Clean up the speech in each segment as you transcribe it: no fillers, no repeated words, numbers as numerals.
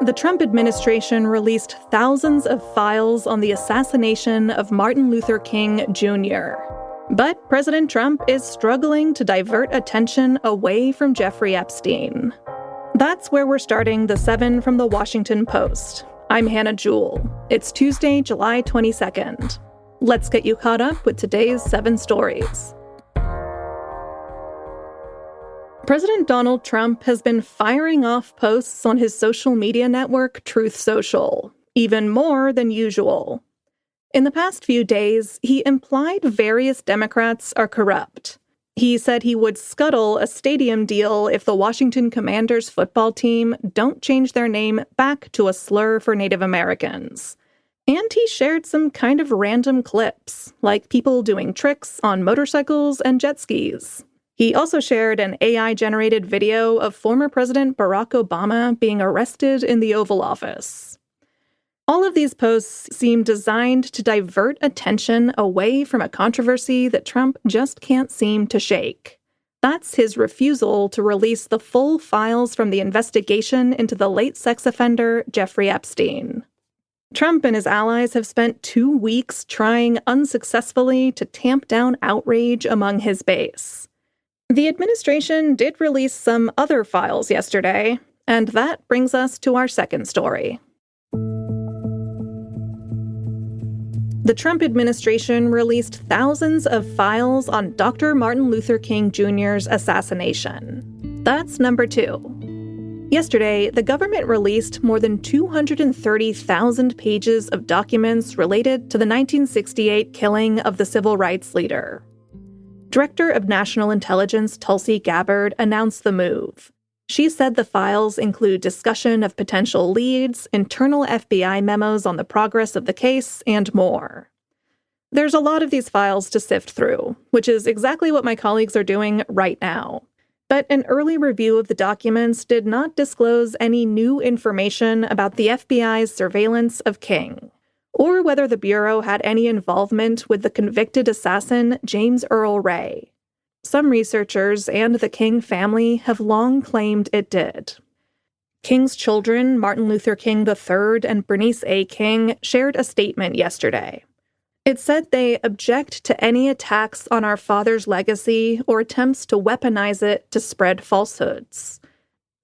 The Trump administration released thousands of files on the assassination of Martin Luther King Jr. But President Trump is struggling to divert attention away from Jeffrey Epstein. That's where we're starting the 7 from the Washington Post. I'm Hannah Jewell. It's Tuesday, July 22nd. Let's get you caught up with today's 7 stories. President Donald Trump has been firing off posts on his social media network, Truth Social, even more than usual. In the past few days, he implied various Democrats are corrupt. He said he would scuttle a stadium deal if the Washington Commanders football team don't change their name back to a slur for Native Americans. And he shared some kind of random clips, like people doing tricks on motorcycles and jet skis. He also shared an AI-generated video of former President Barack Obama being arrested in the Oval Office. All of these posts seem designed to divert attention away from a controversy that Trump just can't seem to shake. That's his refusal to release the full files from the investigation into the late sex offender Jeffrey Epstein. Trump and his allies have spent 2 weeks trying unsuccessfully to tamp down outrage among his base. The administration did release some other files yesterday, and that brings us to our second story. The Trump administration released thousands of files on Dr. Martin Luther King Jr.'s assassination. That's number 2. Yesterday, the government released more than 230,000 pages of documents related to the 1968 killing of the civil rights leader. Director of National Intelligence Tulsi Gabbard announced the move. She said the files include discussion of potential leads, internal FBI memos on the progress of the case, and more. There's a lot of these files to sift through, which is exactly what my colleagues are doing right now. But an early review of the documents did not disclose any new information about the FBI's surveillance of King, or whether the Bureau had any involvement with the convicted assassin James Earl Ray. Some researchers and the King family have long claimed it did. King's children, Martin Luther King III and Bernice A. King, shared a statement yesterday. It said they object to any attacks on our father's legacy or attempts to weaponize it to spread falsehoods.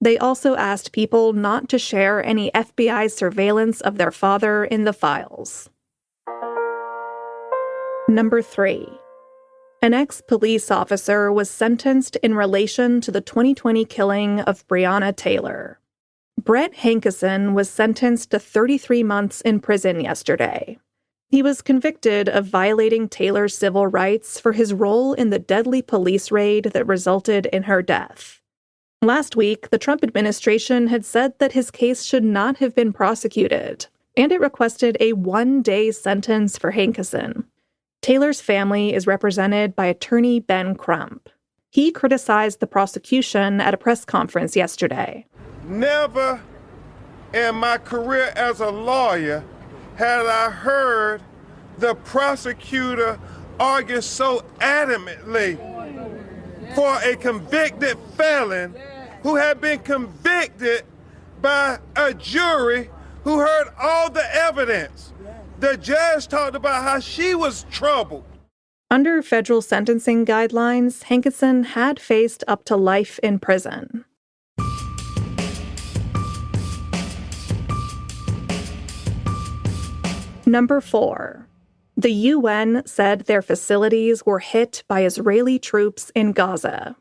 They also asked people not to share any FBI surveillance of their father in the files. Number 3. An ex-police officer was sentenced in relation to the 2020 killing of Briana Taylor. Brett Hankison was sentenced to 33 months in prison yesterday. He was convicted of violating Taylor's civil rights for his role in the deadly police raid that resulted in her death. Last week, the Trump administration had said that his case should not have been prosecuted, and it requested a 1-day sentence for Hankison. Taylor's family is represented by attorney Ben Crump. He criticized the prosecution at a press conference yesterday. Never in my career as a lawyer had I heard the prosecutor argue so adamantly for a convicted felon who had been convicted by a jury who heard all the evidence. The judge talked about how she was troubled. Under federal sentencing guidelines, Hankison had faced up to life in prison. Number 4. The UN said their facilities were hit by Israeli troops in Gaza.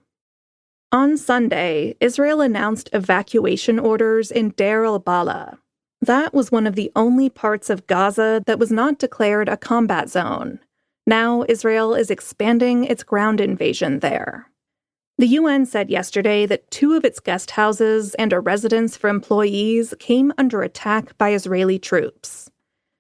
On Sunday, Israel announced evacuation orders in Deir al-Balah. That was one of the only parts of Gaza that was not declared a combat zone. Now Israel is expanding its ground invasion there. The UN said yesterday that 2 of its guest houses and a residence for employees came under attack by Israeli troops.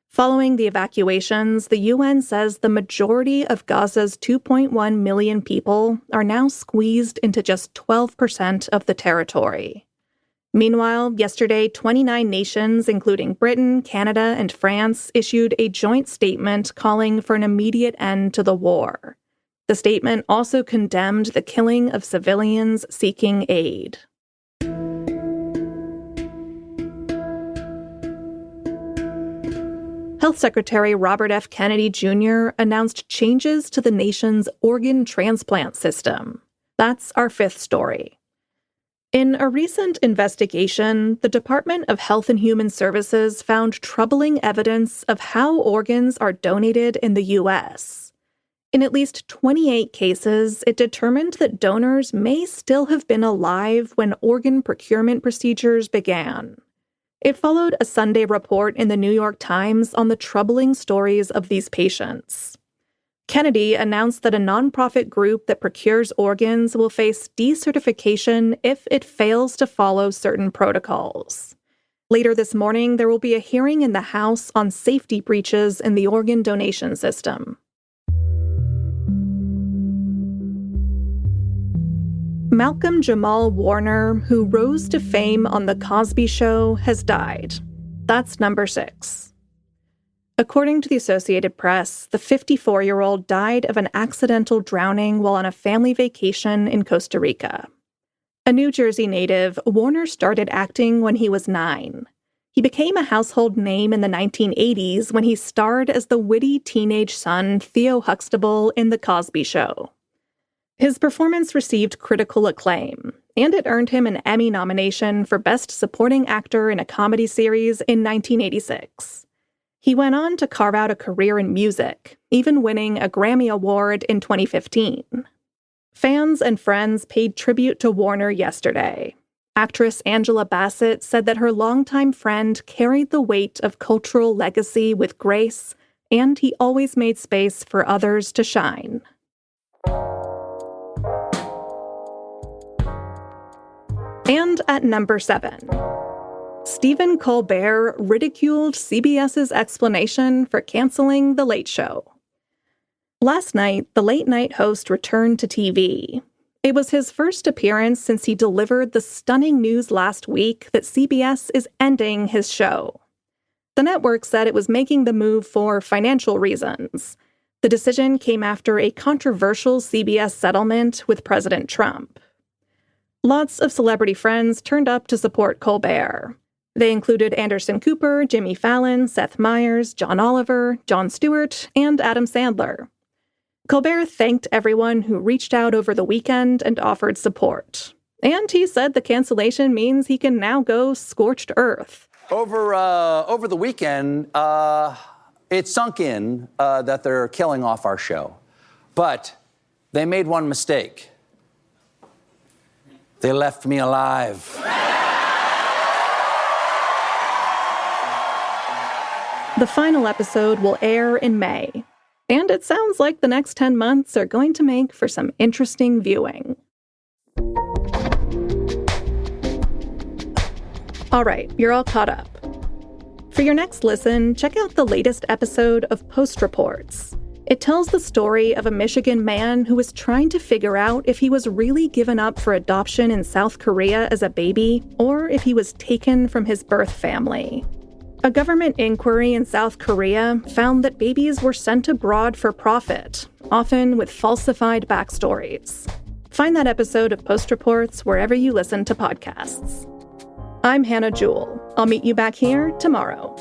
Following the evacuations, the UN says the majority of Gaza's 2.1 million people are now squeezed into just 12% of the territory. Meanwhile, yesterday, 29 nations, including Britain, Canada, and France, issued a joint statement calling for an immediate end to the war. The statement also condemned the killing of civilians seeking aid. Health Secretary Robert F. Kennedy Jr. announced changes to the nation's organ transplant system. That's our fifth story. In a recent investigation, the Department of Health and Human Services found troubling evidence of how organs are donated in the U.S. In at least 28 cases, it determined that donors may still have been alive when organ procurement procedures began. It followed a Sunday report in the New York Times on the troubling stories of these patients. Kennedy announced that a nonprofit group that procures organs will face decertification if it fails to follow certain protocols. Later this morning, there will be a hearing in the House on safety breaches in the organ donation system. Malcolm Jamal Warner, who rose to fame on The Cosby Show, has died. That's number 6. According to the Associated Press, the 54-year-old died of an accidental drowning while on a family vacation in Costa Rica. A New Jersey native, Warner started acting when he was 9. He became a household name in the 1980s when he starred as the witty teenage son Theo Huxtable in The Cosby Show. His performance received critical acclaim, and it earned him an Emmy nomination for Best Supporting Actor in a Comedy Series in 1986. He went on to carve out a career in music, even winning a Grammy Award in 2015. Fans and friends paid tribute to Warner yesterday. Actress Angela Bassett said that her longtime friend carried the weight of cultural legacy with grace, and he always made space for others to shine. And at number 7. Stephen Colbert ridiculed CBS's explanation for canceling The Late Show. Last night, the late-night host returned to TV. It was his first appearance since he delivered the stunning news last week that CBS is ending his show. The network said it was making the move for financial reasons. The decision came after a controversial CBS settlement with President Trump. Lots of celebrity friends turned up to support Colbert. They included Anderson Cooper, Jimmy Fallon, Seth Meyers, John Oliver, Jon Stewart, and Adam Sandler. Colbert thanked everyone who reached out over the weekend and offered support. And he said the cancellation means he can now go scorched earth. Over the weekend, it sunk in that they're killing off our show. But they made one mistake. They left me alive. The final episode will air in May, and it sounds like the next 10 months are going to make for some interesting viewing. All right, you're all caught up. For your next listen, check out the latest episode of Post Reports. It tells the story of a Michigan man who was trying to figure out if he was really given up for adoption in South Korea as a baby, or if he was taken from his birth family. A government inquiry in South Korea found that babies were sent abroad for profit, often with falsified backstories. Find that episode of Post Reports wherever you listen to podcasts. I'm Hannah Jewell. I'll meet you back here tomorrow.